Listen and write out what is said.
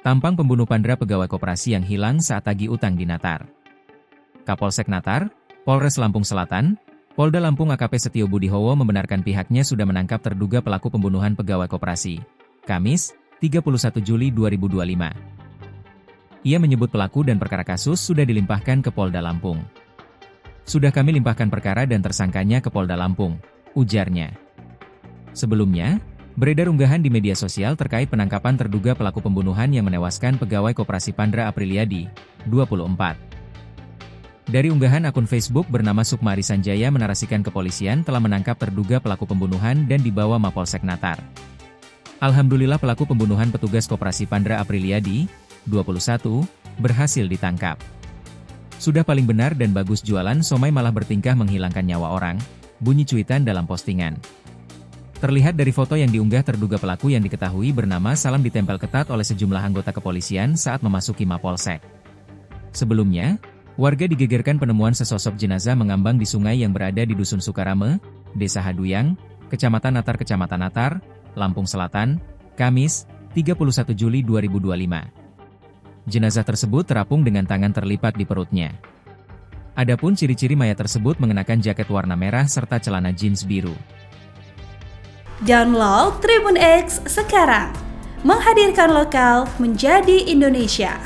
Tampang pembunuh Pandra pegawai koperasi yang hilang saat tagih utang di Natar. Kapolsek Natar, Polres Lampung Selatan, Polda Lampung AKP Setio Budihowo membenarkan pihaknya sudah menangkap terduga pelaku pembunuhan pegawai koperasi. Kamis, 31 Juli 2025. Ia menyebut pelaku dan perkara kasus sudah dilimpahkan ke Polda Lampung. Sudah kami limpahkan perkara dan tersangkanya ke Polda Lampung, ujarnya. Sebelumnya, beredar unggahan di media sosial terkait penangkapan terduga pelaku pembunuhan yang menewaskan pegawai koperasi Pandra Apriliadi, 24. Dari unggahan akun Facebook bernama Sukmari Sanjaya menarasikan kepolisian telah menangkap terduga pelaku pembunuhan dan dibawa Mapolsek Natar. Alhamdulillah pelaku pembunuhan petugas koperasi Pandra Apriliadi, 21, berhasil ditangkap. Sudah paling benar dan bagus jualan somai malah bertingkah menghilangkan nyawa orang, bunyi cuitan dalam postingan. Terlihat dari foto yang diunggah terduga pelaku yang diketahui bernama Salam ditempel ketat oleh sejumlah anggota kepolisian saat memasuki Mapolsek. Sebelumnya, warga digegerkan penemuan sesosok jenazah mengambang di sungai yang berada di Dusun Sukarame, Desa Haduyang, Kecamatan Natar, Lampung Selatan, Kamis, 31 Juli 2025. Jenazah tersebut terapung dengan tangan terlipat di perutnya. Adapun ciri-ciri mayat tersebut mengenakan jaket warna merah serta celana jeans biru. Download Tribun X sekarang, menghadirkan lokal menjadi Indonesia.